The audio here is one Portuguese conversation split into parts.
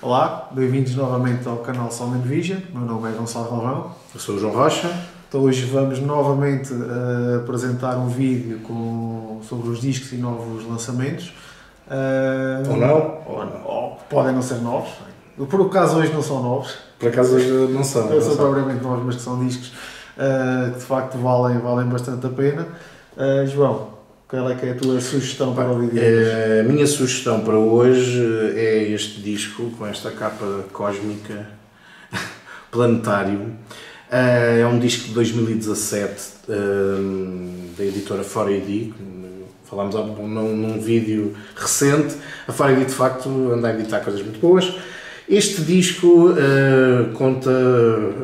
Olá, bem-vindos novamente ao canal Sound and Vision. Meu nome é Gonçalo Galvão. Eu sou o João Rocha. Então hoje vamos novamente apresentar um vídeo sobre os discos e novos lançamentos. Ou não? Ou podem não ser novos. Por acaso hoje não são novos. Por acaso hoje não são. Não são propriamente novos, mas que são discos que de facto valem bastante a pena. João, qual é que é a tua sugestão para o vídeo? A minha sugestão para hoje é este disco com esta capa cósmica, Planetário. É um disco de 2017 da editora 4AD. Falámos num vídeo recente. A 4AD de facto anda a editar coisas muito boas. Este disco conta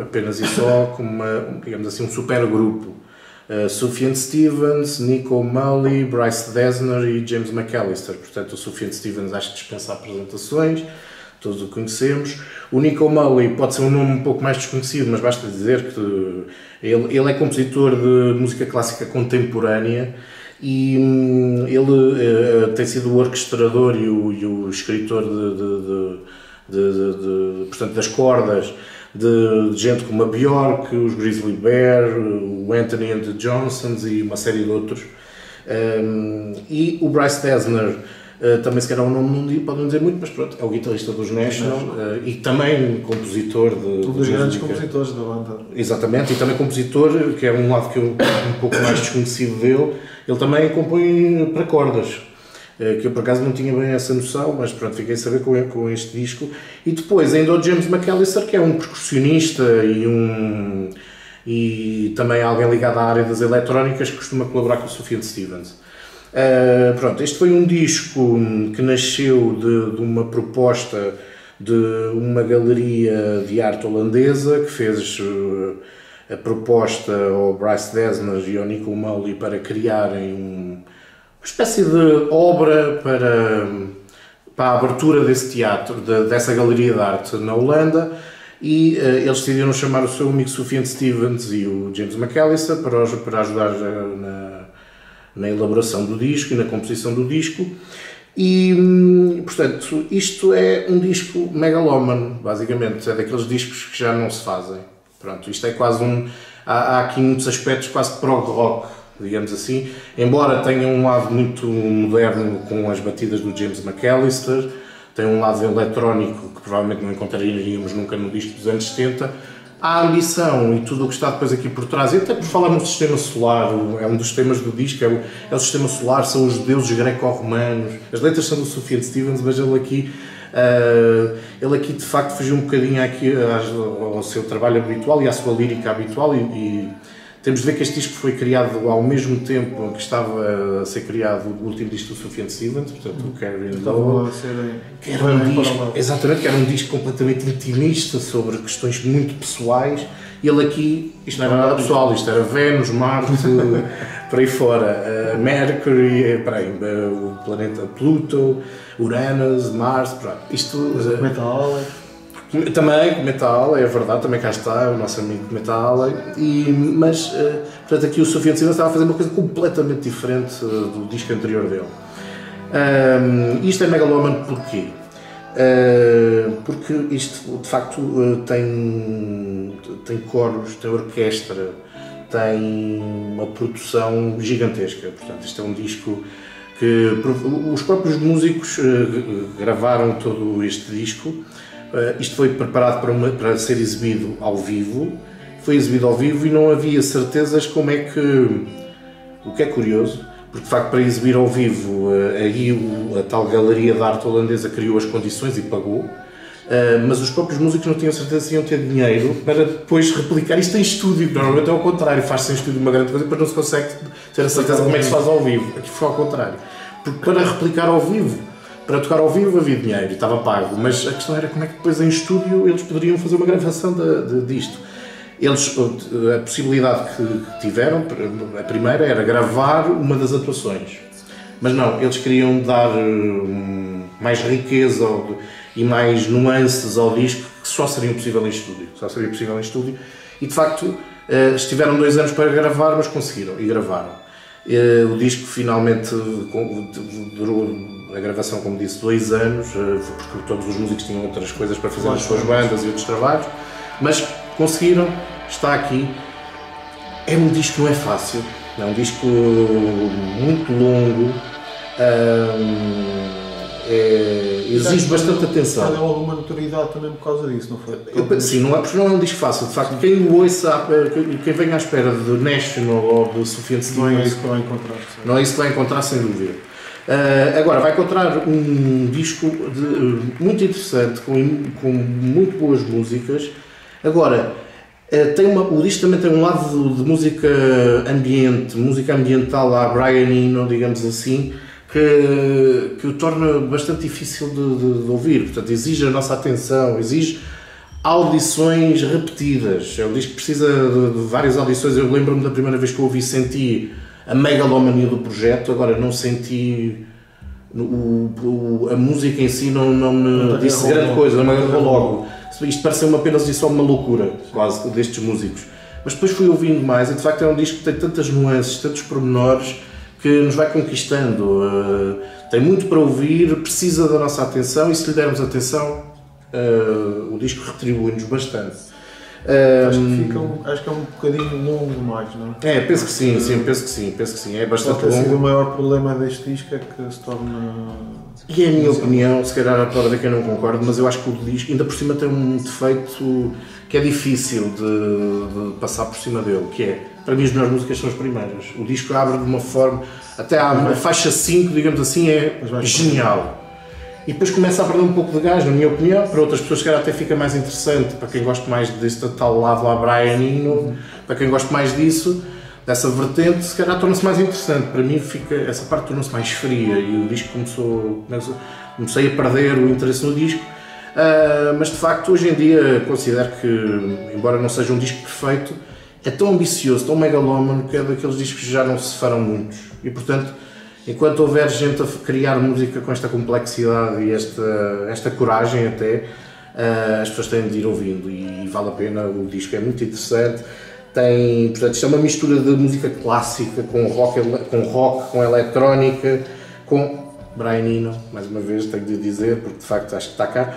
apenas e só com digamos assim, um super grupo. Sufjan Stevens, Nico Muhly, Bryce Dessner e James McAllister. Portanto, o Sufjan Stevens acho que dispensa apresentações, todos o conhecemos. O Nico Muhly pode ser um nome um pouco mais desconhecido, mas basta dizer que ele é compositor de música clássica contemporânea e ele tem sido o orquestrador e o escritor portanto, das cordas de gente como a Björk, os Grizzly Bear, o Anthony and the Johnsons e uma série de outros. E o Bryce Dessner, também se calhar o nome não pode não dizer muito, mas pronto, é o guitarrista dos National e também compositor de... Um dos grandes compositores da banda. Exatamente, e também compositor, que é um lado que eu um pouco mais desconhecido dele, ele também compõe para cordas. Que eu por acaso não tinha bem essa noção, mas pronto, fiquei a saber com este disco. E depois ainda o James McAllister, que é um percussionista e também alguém ligado à área das eletrónicas, que costuma colaborar com o Sufjan Stevens. Pronto, este foi um disco que nasceu de uma proposta de uma galeria de arte holandesa, que fez a proposta ao Bryce Dessner e ao Nico Muhly para criarem uma espécie de obra para a abertura desse teatro, dessa galeria de arte na Holanda, e eles decidiram chamar o seu amigo Sufjan Stevens e o James McAllister para ajudar na elaboração do disco e na composição do disco. E, portanto, isto é um disco megalómano, basicamente, é daqueles discos que já não se fazem. Pronto, isto é quase há aqui muitos aspectos quase de prog rock, digamos assim, embora tenha um lado muito moderno com as batidas do James McAllister, tem um lado eletrónico que provavelmente não encontraríamos nunca no disco dos anos 70, a ambição e tudo o que está depois aqui por trás, e até por falar no sistema solar, é um dos temas do disco, é o sistema solar, são os deuses greco-romanos, as letras são do Sufjan Stevens, mas ele aqui de facto fugiu um bocadinho aqui ao seu trabalho habitual e à sua lírica habitual e temos de ver que este disco foi criado ao mesmo tempo que estava a ser criado o último disco do Sufjan Stevens, portanto o Carrie and Lowell, que era um disco completamente intimista sobre questões muito pessoais. E ele aqui, isto não era nada pessoal, isto era Vênus, Marte, por aí fora, Mercury, o planeta Pluto, Uranus, Mars, pronto. Isto... Metal. Também, Metal, é verdade, também cá está, o nosso amigo Metal, mas, portanto, aqui o Sufjan Stevens estava a fazer uma coisa completamente diferente do disco anterior dele. Isto é megalómano porquê? Porque isto, de facto, tem coros, tem orquestra, tem uma produção gigantesca, portanto, isto é um disco que os próprios músicos gravaram todo este disco. Isto foi preparado para ser exibido ao vivo, foi exibido ao vivo e não havia certezas como é que... O que é curioso, porque de facto para exibir ao vivo, aí a tal galeria de arte holandesa criou as condições e pagou, mas os próprios músicos não tinham certeza se iam ter dinheiro para depois replicar isto em estúdio, normalmente é ao contrário, faz-se em estúdio uma grande coisa, depois não se consegue ter a certeza como é que se faz ao vivo, aqui foi ao contrário, porque para replicar ao vivo, para tocar ao vivo havia dinheiro e estava pago, mas a questão era como é que depois em estúdio eles poderiam fazer uma gravação disto. A possibilidade que tiveram, a primeira era gravar uma das atuações, mas não, eles queriam dar mais riqueza e mais nuances ao disco que só seriam possível em estúdio, e de facto estiveram 2 anos para gravar, mas conseguiram e gravaram. O disco finalmente durou a gravação, como disse, 2 anos, porque todos os músicos tinham outras coisas para fazer nas suas bandas e outros trabalhos, mas conseguiram, está aqui. É um disco que não é fácil, é um disco muito longo, exige bastante atenção. Deu alguma notoriedade também por causa disso, não foi? Sim, porque não é um disco fácil. De facto, quem o ouça, quem vem à espera de National ou de Sufjan Stevens, não é isso que vai encontrar. Não é isso que vai encontrar, sem dúvida. Agora, vai encontrar um disco muito interessante, com muito boas músicas. Agora, o disco também tem um lado de música ambiental à Brian Eno, digamos assim, que o torna bastante difícil de ouvir. Portanto, exige a nossa atenção, exige audições repetidas. É um disco que precisa de várias audições. Eu lembro-me da primeira vez que eu ouvi, senti a megalomania do projeto. Agora não senti a música em si, não me disse grande coisa, não me agarrou logo. Isto pareceu-me apenas só uma loucura, quase, destes músicos. Mas depois fui ouvindo mais e de facto é um disco que tem tantas nuances, tantos pormenores, que nos vai conquistando. Tem muito para ouvir, precisa da nossa atenção e se lhe dermos atenção, o disco retribui-nos bastante. Acho que é um bocadinho longo demais, não é? Penso que sim, penso que sim, é bastante longo. O maior problema deste disco é que se torna... E é a minha opinião, se calhar pode haver quem não concordo, mas eu acho que o disco ainda por cima tem um defeito que é difícil de passar por cima dele, que é, para mim as melhores músicas são as primeiras. O disco abre de uma forma, até a faixa 5, digamos assim, é genial. E depois começa a perder um pouco de gás, na minha opinião. Para outras pessoas, se calhar, até fica mais interessante. Para quem gosta mais deste tal lado à Brian Eno, para quem gosta mais disso, dessa vertente, se calhar torna-se mais interessante. Para mim, essa parte tornou-se mais fria e o disco comecei a perder o interesse no disco. Mas de facto, hoje em dia, considero que, embora não seja um disco perfeito, é tão ambicioso, tão megalómano, que é daqueles discos que já não se farão muitos. E portanto, enquanto houver gente a criar música com esta complexidade e esta coragem até, as pessoas têm de ir ouvindo e vale a pena. O disco é muito interessante. Portanto, isto é uma mistura de música clássica com rock, com eletrónica, com Brian Eno, mais uma vez tenho de dizer, porque de facto acho que está cá.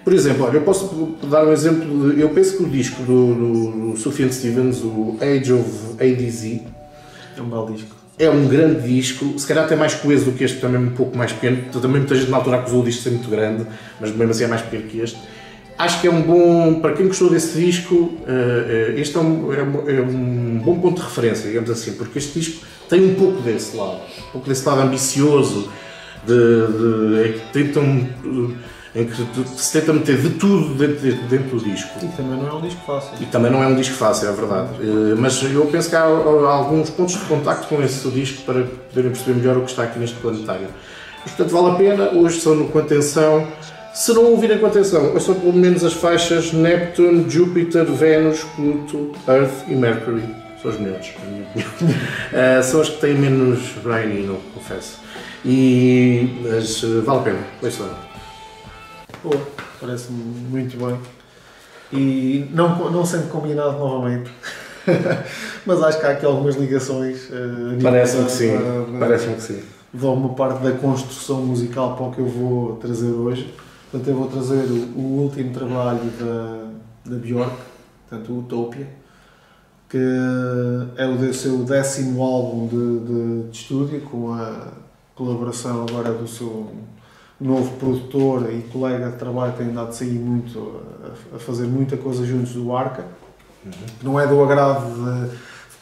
Por exemplo, olha, eu posso dar um exemplo, eu penso que o disco do Sufjan Stevens, o Age of ADZ, é um belo disco. É um grande disco, se calhar até mais coeso do que este, também um pouco mais pequeno. Também muita gente na altura acusou o disco de ser muito grande, mas mesmo assim é mais pequeno que este. Acho que é um bom, para quem gostou desse disco, este é um bom ponto de referência, digamos assim, porque este disco tem um pouco desse lado ambicioso, em que se tenta meter de tudo dentro do disco. E também não é um disco fácil. E também não é um disco fácil, é verdade. Mas eu penso que há alguns pontos de contacto com esse disco para poderem perceber melhor o que está aqui neste planetário. Mas, portanto, vale a pena. Hoje são com atenção. Se não ouvirem com atenção, são pelo menos as faixas Neptune, Júpiter, Vênus, Pluto, Earth e Mercury. São as melhores, na minha opinião. São as que têm menos Brian Eno, confesso. Mas vale a pena. Ouçam. Boa, parece-me muito bem. E não sendo combinado novamente, mas acho que há aqui algumas ligações. Parece-me que sim. Parece-me que sim. Dou uma parte da construção musical para o que eu vou trazer hoje. Portanto, eu vou trazer o último trabalho da Björk, portanto, o Utopia, que é o seu 10º álbum de estúdio, com a colaboração agora do seu novo produtor e colega de trabalho, que tem andado a sair muito, a fazer muita coisa juntos do Arca. Não é do agrado de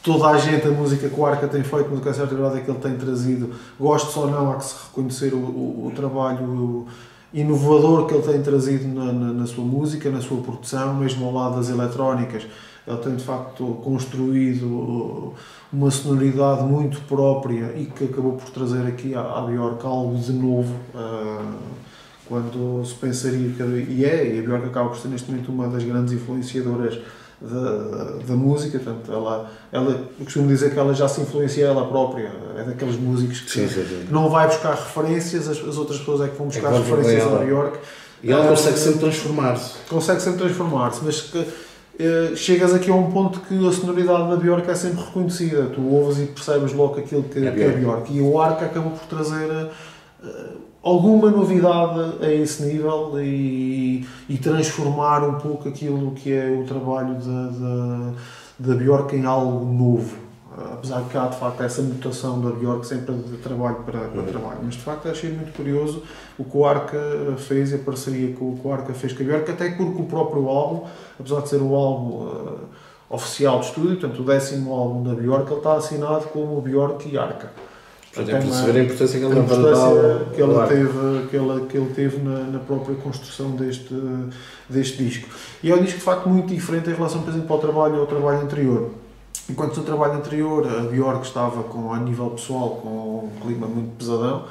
toda a gente a música que o Arca tem feito, mas o que é certo é que ele tem trazido, gosto ou não, há que se reconhecer o trabalho inovador que ele tem trazido na sua música, na sua produção, mesmo ao lado das eletrónicas. Ele tem de facto construído uma sonoridade muito própria e que acabou por trazer aqui à Björk algo de novo, quando se pensaria que... E a Björk acaba por ser neste momento uma das grandes influenciadoras da música. Portanto, eu costumo dizer que ela já se influencia ela própria, é daqueles músicos que não vai buscar referências, as outras pessoas é que vão buscar referências à Björk. E ela consegue sempre transformar-se. Mas chegas aqui a um ponto que a sonoridade da Björk é sempre reconhecida. Tu ouves e percebes logo aquilo que é Björk. E o Arca acabou por trazer alguma novidade a esse nível e transformar um pouco aquilo que é o trabalho da Björk em algo novo. Apesar de que há de facto essa mutação da Björk sempre de trabalho para trabalho. Mas de facto achei muito curioso o que o Arca fez e a parceria que o Arca fez com a Björk, até porque o próprio álbum, apesar de ser o álbum oficial de estúdio, portanto o 10º álbum da Björk, ele está assinado como Björk e Arca. Portanto, é perceber a importância que ele teve na própria construção deste disco. E é um disco de facto muito diferente em relação, por exemplo, ao trabalho anterior. Enquanto no trabalho anterior a Björk estava a nível pessoal com um clima muito pesadão,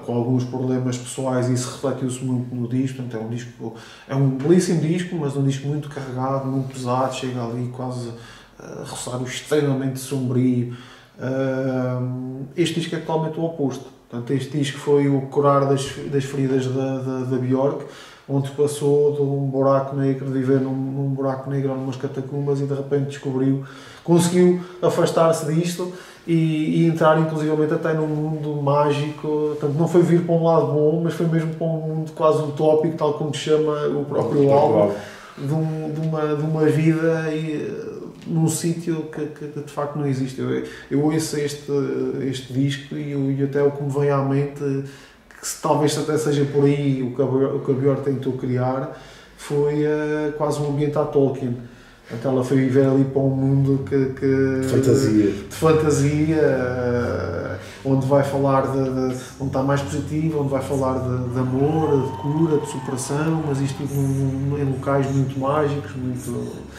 com alguns problemas pessoais, e isso refletiu-se muito no disco. Então, é um belíssimo disco, mas um disco muito carregado, muito pesado, chega ali quase a roçar o extremamente sombrio. Este disco é totalmente o oposto. Portanto, este disco foi o curar das feridas da Björk, onde passou de um buraco negro, de viver num buraco negro ou numas catacumbas, e de repente conseguiu afastar-se disto e entrar inclusivamente até num mundo mágico. Portanto, não foi vir para um lado bom, mas foi mesmo para um mundo quase utópico, tal como chama o próprio álbum, de uma vida num sítio que de facto não existe. Eu ouço este disco e até o que me vem à mente, que talvez até seja por aí o que a Björk tentou criar, foi quase um ambiente à Tolkien. Então ela foi viver ali para um mundo de fantasia, onde vai falar onde está mais positivo, onde vai falar de amor, de cura, de superação, mas isto tudo em locais muito mágicos, muito...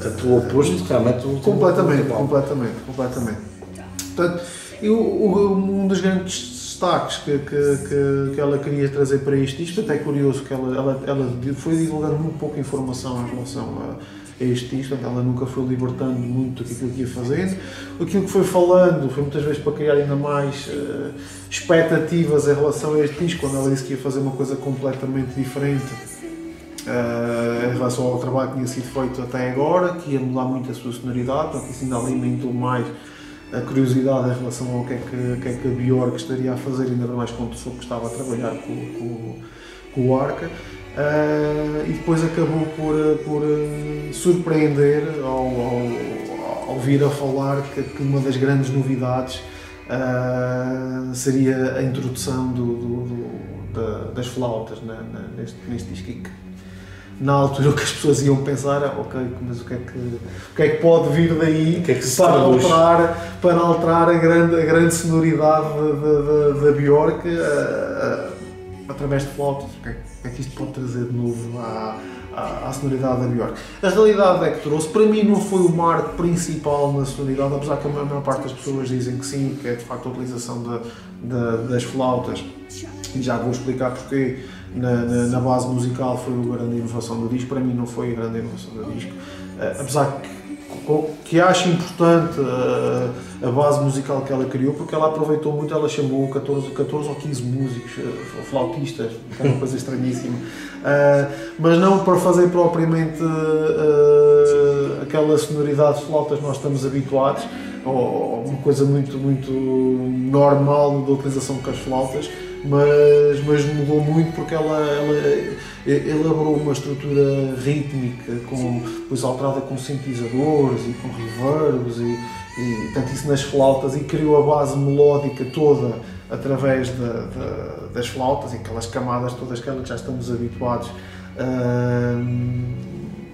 Portanto, o oposto realmente... Completamente. Portanto, um dos grandes destaques que ela queria trazer para este disco, até é curioso que ela foi divulgando muito pouca informação em relação a este disco, ela nunca foi libertando muito aquilo que ia fazendo. Aquilo que foi falando foi muitas vezes para criar ainda mais expectativas em relação a este disco, quando ela disse que ia fazer uma coisa completamente diferente em relação ao trabalho que tinha sido feito até agora, que ia mudar muito a sua sonoridade. Portanto, isso ainda alimentou mais a curiosidade em relação ao que é que a Björk estaria a fazer, ainda mais quando soube que estava a trabalhar com o Arca. E depois acabou por surpreender ao vir a falar que uma das grandes novidades seria a introdução das flautas neste disco. E na altura o que as pessoas iam pensar ok, mas o que é que pode vir daí para alterar a grande sonoridade da Björk através de flautas? O que é que isto pode trazer de novo à sonoridade da Björk? A realidade é que trouxe, para mim não foi o marco principal na sonoridade, apesar que a maior parte das pessoas dizem que sim, que é de facto a utilização das flautas, e já vou explicar porquê. Na base musical foi a grande inovação do disco. Para mim não foi a grande inovação do disco, apesar que acho importante a base musical que ela criou, porque ela aproveitou muito, ela chamou 14 ou 15 músicos, flautistas, que é uma coisa estranhíssima, mas não para fazer propriamente aquela sonoridade de flautas que nós estamos habituados, ou uma coisa muito normal da utilização com as flautas, mas mudou muito porque ela elaborou uma estrutura rítmica, depois alterada com sintetizadores e com reverbs e tanto isso nas flautas, e criou a base melódica toda através das flautas e aquelas camadas todas que já estamos habituados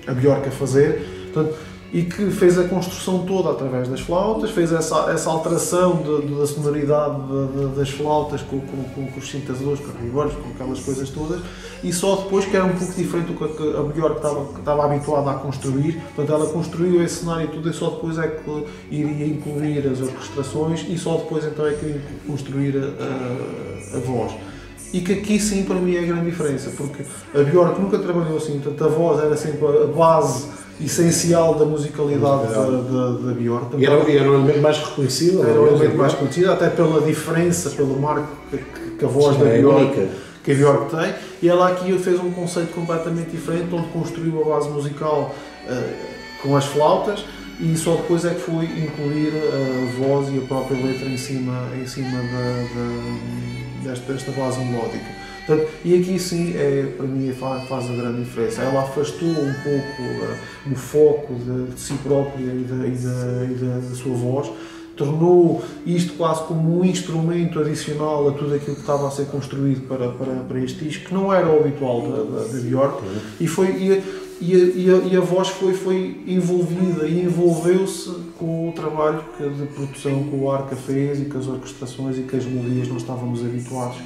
a Björk a fazer. Portanto, e que fez a construção toda através das flautas, fez essa alteração da sonoridade das flautas com os sintetizadores, com os reverbs, com aquelas coisas todas, e só depois, que era um pouco diferente do que a Björk estava habituada a construir. Portanto, ela construiu esse cenário tudo, e só depois é que iria incluir as orquestrações, e só depois então é que iria construir a voz. E que aqui sim para mim é a grande diferença, porque a Björk nunca trabalhou assim, portanto a voz era sempre a base essencial da musicalidade da Björk. E era o elemento mais reconhecido? Era o elemento mais reconhecido, até pela diferença, pelo marco que a voz da Björk, que a Björk tem, e ela aqui fez um conceito completamente diferente, onde construiu a base musical com as flautas, e só depois é que foi incluir a voz e a própria letra em cima desta base melódica. Portanto, e aqui sim, para mim, faz a grande diferença. Ela afastou um pouco o foco de si própria e da sua voz, tornou isto quase como um instrumento adicional a tudo aquilo que estava a ser construído para este disco, que não era o habitual da Björk, e a voz foi envolvida e envolveu-se com o trabalho de produção que o Arca fez e com as orquestrações e com as melodias nós estávamos habituados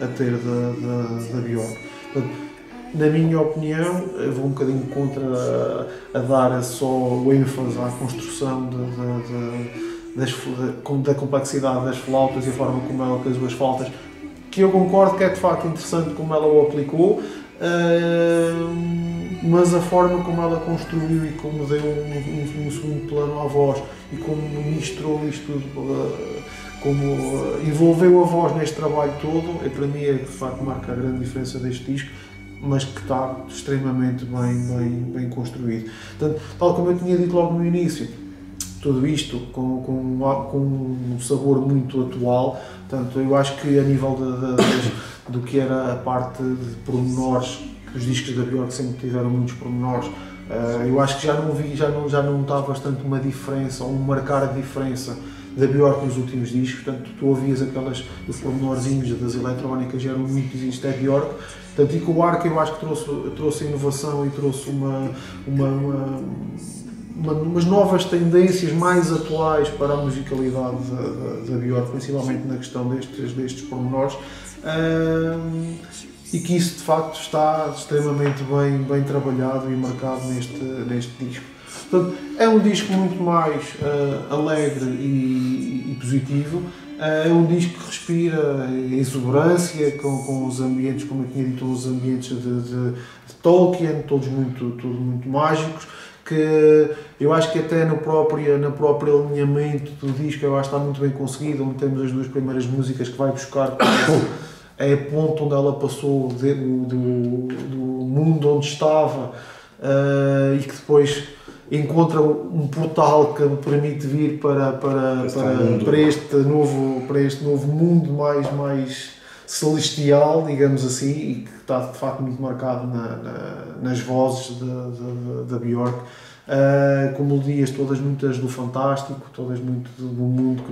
a ter da Björk. Portanto, na minha opinião, eu vou um bocadinho contra a dar só o ênfase à construção da complexidade das flautas e a forma como ela fez as flautas, que eu concordo que é de facto interessante como ela o aplicou, mas a forma como ela construiu e como deu um segundo plano à voz e como misturou isto tudo, como envolveu a voz neste trabalho todo, para mim é de facto marca a grande diferença deste disco, mas que está extremamente bem construído. Portanto, tal como eu tinha dito logo no início, tudo isto com um sabor muito atual. Portanto, eu acho que a nível do que era a parte de pormenores, que os discos da Björk sempre tiveram muitos pormenores, eu acho que já não está bastante uma diferença, ou um marcar a diferença da Björk nos últimos discos. Portanto, tu ouvias os pormenorzinhos das eletrónicas, eram muito isto é Björk. Portanto, e com o Arca eu acho que trouxe inovação e trouxe umas novas tendências mais atuais para a musicalidade da Björk, principalmente na questão destes pormenores, e que isso de facto está extremamente bem trabalhado e marcado neste disco. Portanto, é um disco muito mais alegre e positivo. É um disco que respira exuberância, com os ambientes, como eu tinha dito, os ambientes de Tolkien, todos muito mágicos, que eu acho que até no próprio alinhamento do disco eu acho que está muito bem conseguido, onde temos as duas primeiras músicas que vai buscar é a ponto onde ela passou do mundo onde estava, e que depois encontra um portal que permite vir para este novo mundo mais celestial, digamos assim, e que está de facto muito marcado nas vozes da Björk, com melodias todas muitas do fantástico, todas muito do mundo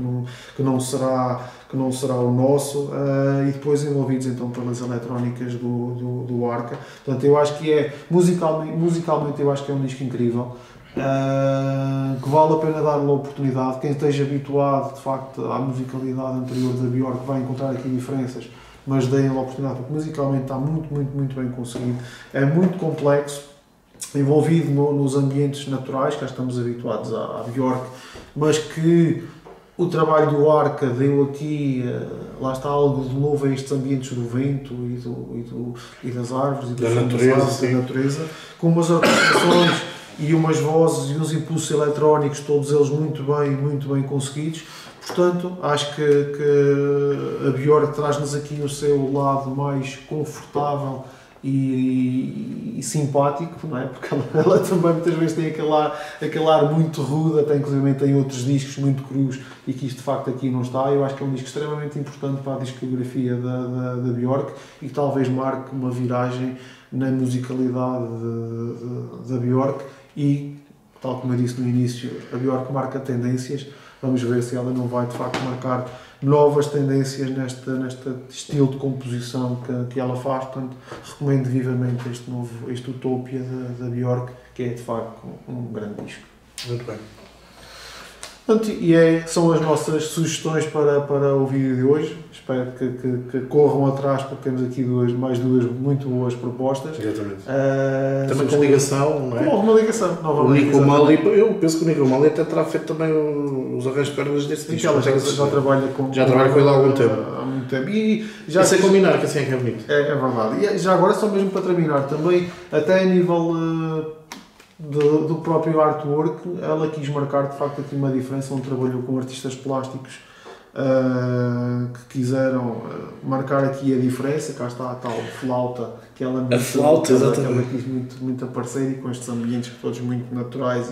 que não será o nosso, e depois envolvidos então pelas eletrónicas do Arca. Portanto, eu acho que musicalmente eu acho que é um disco incrível, que vale a pena dar-lhe a oportunidade. Quem esteja habituado de facto à musicalidade anterior da Björk vai encontrar aqui diferenças, mas deem-lhe a oportunidade, porque musicalmente está muito bem conseguido. É muito complexo, envolvido nos ambientes naturais que já estamos habituados à Björk, mas que o trabalho do Arca deu aqui, lá está, algo de novo a estes ambientes do vento e das árvores e da natureza, com umas orquestrações e umas vozes e uns impulsos eletrónicos, todos eles muito bem conseguidos. Portanto, acho que a Björk traz-nos aqui o seu lado mais confortável e simpático, não é? Porque ela também muitas vezes tem aquele ar muito rude, até inclusive tem outros discos muito crus, e que isto de facto aqui não está. Eu acho que é um disco extremamente importante para a discografia da Björk e que talvez marque uma viragem na musicalidade da Björk, e tal como eu disse no início, a Björk marca tendências. Vamos ver se ela não vai de facto marcar novas tendências neste estilo de composição que ela faz. Portanto, recomendo vivamente este Utopia da Björk, que é de facto um grande disco. Muito bem. Portanto, são as nossas sugestões para o vídeo de hoje. Espero que corram atrás, porque temos aqui mais duas muito boas propostas. Exatamente. Também com ligação, não é? Com alguma ligação, novamente. O Nico Mali, eu penso que o Nico Mali até terá feito também os arranjos de cordas desse disco. Ela já trabalha com ele há algum tempo. Há muito tempo. E já sei combinar, que assim é que é bonito. É verdade. E já agora, só mesmo para terminar, também, até a nível do próprio artwork, ela quis marcar de facto aqui uma diferença, onde trabalhou com artistas plásticos que quiseram marcar aqui a diferença. Cá está a tal flauta, que ela A flauta, exatamente. ela quis muito aparecer, e com estes ambientes todos muito naturais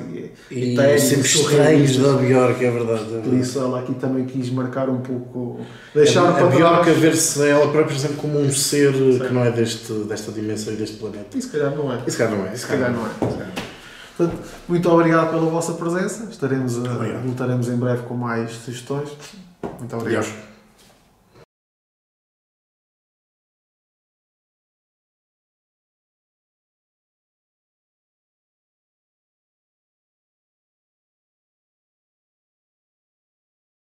E térreos, sempre estranhos da Björk, é verdade. por isso ela aqui também quis marcar um pouco, deixar a para Björk a trás. ver-se ela própria, por exemplo, como um ser que não é desta dimensão e deste planeta. E se calhar não é. E se calhar não é. Se calhar não é. Portanto, muito obrigado pela vossa presença. Voltaremos em breve com mais sugestões. Muito obrigado. Adeus.